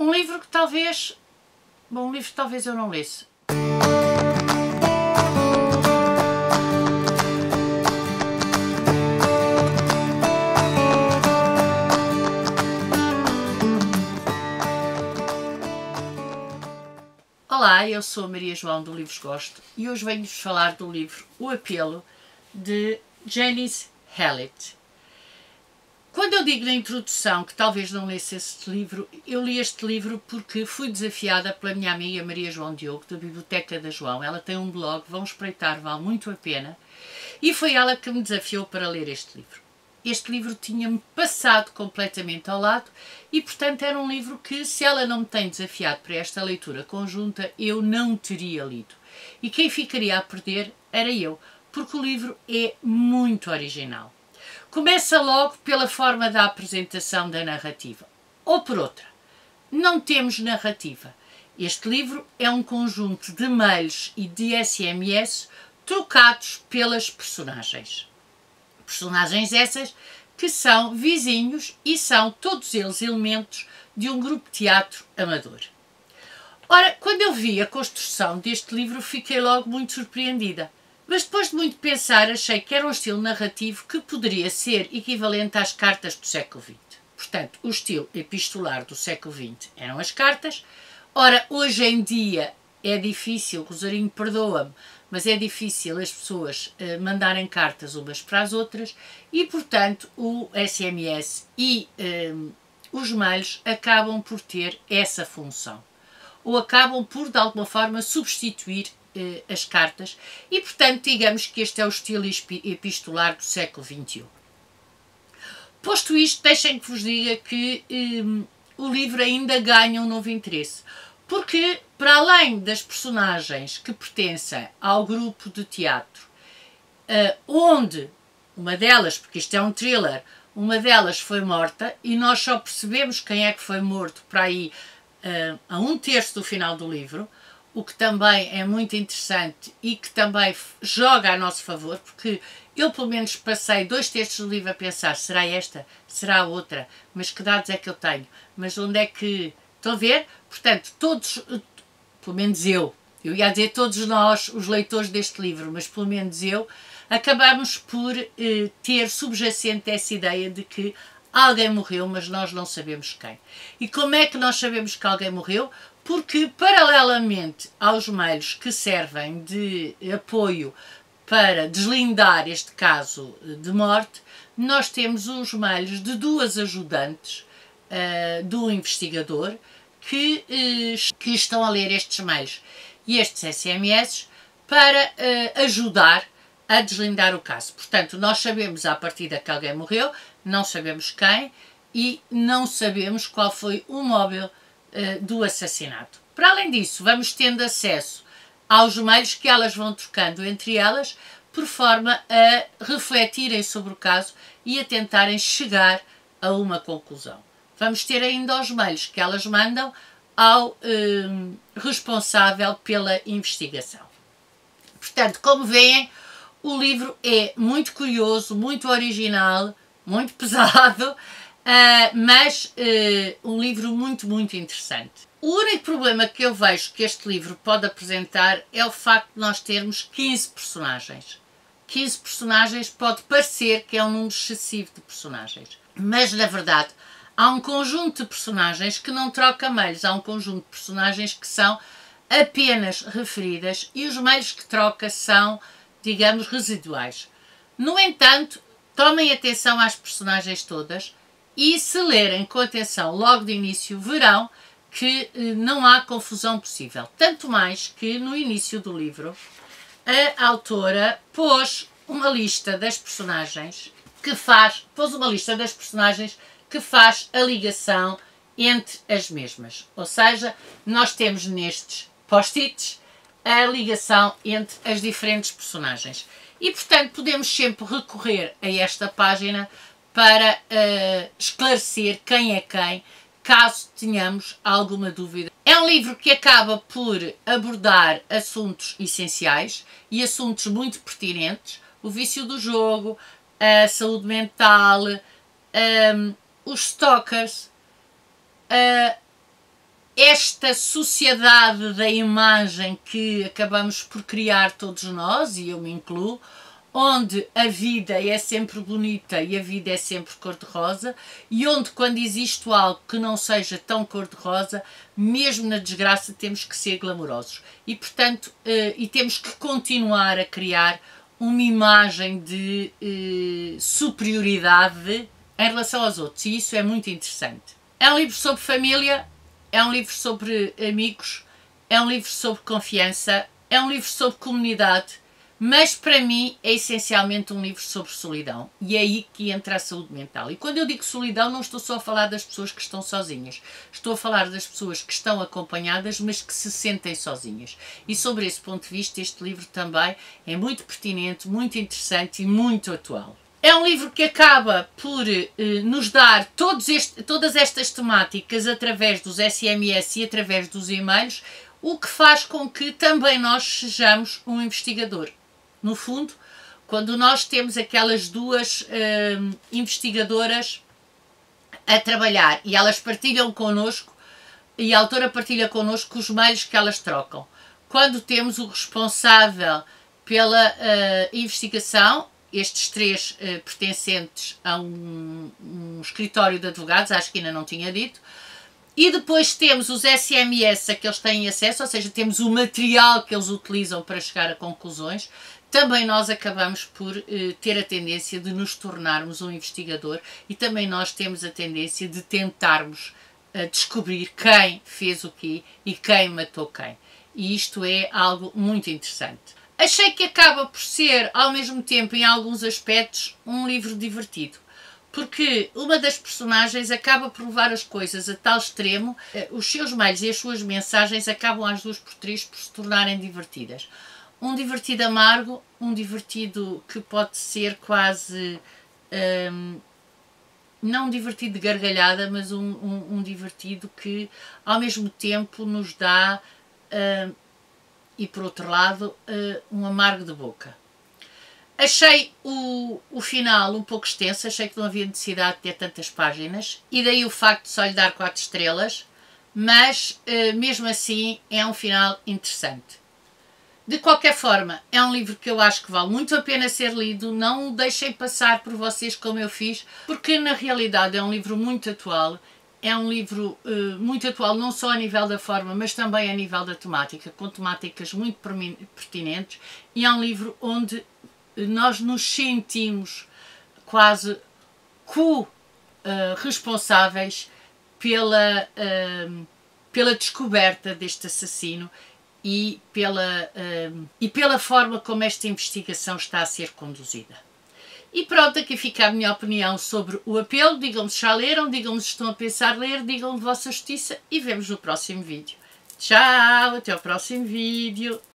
Um livro que talvez... Bom, um livro que talvez eu não lesse. Olá, eu sou a Maria João do Livros Gosto e hoje venho-vos falar do livro O Apelo, de Janice Hallett. Quando eu digo na introdução que talvez não lesse este livro, eu li este livro porque fui desafiada pela minha amiga Maria João Diogo, da Biblioteca da João. Ela tem um blog, vão espreitar, vale muito a pena. E foi ela que me desafiou para ler este livro. Este livro tinha-me passado completamente ao lado e, portanto, era um livro que, se ela não me tem desafiado para esta leitura conjunta, eu não teria lido. E quem ficaria a perder era eu, porque o livro é muito original. Começa logo pela forma da apresentação da narrativa. Ou por outra, não temos narrativa. Este livro é um conjunto de mails e de SMS trocados pelas personagens. Personagens essas que são vizinhos e são todos eles elementos de um grupo de teatro amador. Ora, quando eu vi a construção deste livro, fiquei logo muito surpreendida. Mas depois de muito pensar, achei que era um estilo narrativo que poderia ser equivalente às cartas do século XX. Portanto, o estilo epistolar do século XX eram as cartas. Ora, hoje em dia é difícil, Rosarinho perdoa-me, mas é difícil as pessoas mandarem cartas umas para as outras e, portanto, o SMS e os mails acabam por ter essa função. Ou acabam por, de alguma forma, substituir as cartas e, portanto, digamos que este é o estilo epistolar do século XXI. Posto isto, deixem que vos diga que o livro ainda ganha um novo interesse, porque, para além das personagens que pertencem ao grupo de teatro, onde uma delas, porque isto é um thriller, uma delas foi morta e nós só percebemos quem é que foi morto para aí a 1/3 do final do livro, o que também é muito interessante e que também joga a nosso favor, porque eu pelo menos passei 2/3 do livro a pensar, será esta, será a outra, mas que dados é que eu tenho, mas onde é que... Estão a ver? Portanto, todos, pelo menos eu ia dizer todos nós, os leitores deste livro, mas pelo menos eu, acabamos por ter subjacente essa ideia de que alguém morreu, mas nós não sabemos quem. E como é que nós sabemos que alguém morreu? Porque, paralelamente aos meios que servem de apoio para deslindar este caso de morte, nós temos os meios de duas ajudantes do investigador que estão a ler estes mails e estes SMS para ajudar a deslindar o caso. Portanto, nós sabemos à partida que alguém morreu, não sabemos quem e não sabemos qual foi o móvel do assassinato. Para além disso, vamos tendo acesso aos mails que elas vão trocando entre elas, por forma a refletirem sobre o caso e a tentarem chegar a uma conclusão. Vamos ter ainda os mails que elas mandam ao responsável pela investigação. Portanto, como veem, o livro é muito curioso, muito original, muito pesado, mas um livro muito, muito interessante. O único problema que eu vejo que este livro pode apresentar é o facto de nós termos 15 personagens. 15 personagens pode parecer que é um número excessivo de personagens, mas na verdade há um conjunto de personagens que não troca mails, há um conjunto de personagens que são apenas referidas e os mails que troca são, digamos, residuais. No entanto, tomem atenção às personagens todas e, se lerem com atenção logo de início, verão que não há confusão possível. Tanto mais que no início do livro a autora pôs uma lista das personagens que faz a ligação entre as mesmas. Ou seja, nós temos nestes post-its a ligação entre as diferentes personagens. E, portanto, podemos sempre recorrer a esta página para esclarecer quem é quem, caso tenhamos alguma dúvida. É um livro que acaba por abordar assuntos essenciais e assuntos muito pertinentes, o vício do jogo, a saúde mental, os stalkers, esta sociedade da imagem que acabamos por criar todos nós, e eu me incluo, onde a vida é sempre bonita e a vida é sempre cor-de-rosa, e onde, quando existe algo que não seja tão cor-de-rosa, mesmo na desgraça temos que ser glamourosos. E, portanto, e temos que continuar a criar uma imagem de superioridade em relação aos outros, e isso é muito interessante. É um livro sobre família, é um livro sobre amigos, é um livro sobre confiança, é um livro sobre comunidade, mas para mim é essencialmente um livro sobre solidão, e é aí que entra a saúde mental. E quando eu digo solidão, não estou só a falar das pessoas que estão sozinhas, estou a falar das pessoas que estão acompanhadas, mas que se sentem sozinhas. E sobre esse ponto de vista, este livro também é muito pertinente, muito interessante e muito atual. É um livro que acaba por nos dar todas estas temáticas através dos SMS e através dos e-mails, o que faz com que também nós sejamos um investigador. No fundo, quando nós temos aquelas duas investigadoras a trabalhar e elas partilham connosco, e a autora partilha connosco os mails que elas trocam. Quando temos o responsável pela investigação, estes três pertencentes a um escritório de advogados, acho que ainda não tinha dito, e depois temos os SMS a que eles têm acesso, ou seja, temos o material que eles utilizam para chegar a conclusões. Também nós acabamos por ter a tendência de nos tornarmos um investigador, e também nós temos a tendência de tentarmos descobrir quem fez o quê e quem matou quem. E isto é algo muito interessante. Achei que acaba por ser, ao mesmo tempo, em alguns aspectos, um livro divertido. Porque uma das personagens acaba por levar as coisas a tal extremo, os seus mails e as suas mensagens acabam às 2x3 por se tornarem divertidas. Um divertido amargo, um divertido que pode ser quase, não um divertido de gargalhada, mas um divertido que ao mesmo tempo nos dá, e por outro lado, um amargo de boca. Achei o final um pouco extenso, achei que não havia necessidade de ter tantas páginas, e daí o facto de só lhe dar 4 estrelas, mas mesmo assim é um final interessante. De qualquer forma, é um livro que eu acho que vale muito a pena ser lido, não o deixem passar por vocês como eu fiz, porque na realidade é um livro muito atual, é um livro muito atual não só a nível da forma, mas também a nível da temática, com temáticas muito pertinentes, e é um livro onde nós nos sentimos quase responsáveis pela descoberta deste assassino e pela forma como esta investigação está a ser conduzida. E pronto, aqui fica a minha opinião sobre o apelo. Digam-me se já leram, digam-me se estão a pensar ler, digam-me vossa justiça, e vemos no próximo vídeo. Tchau, até ao próximo vídeo.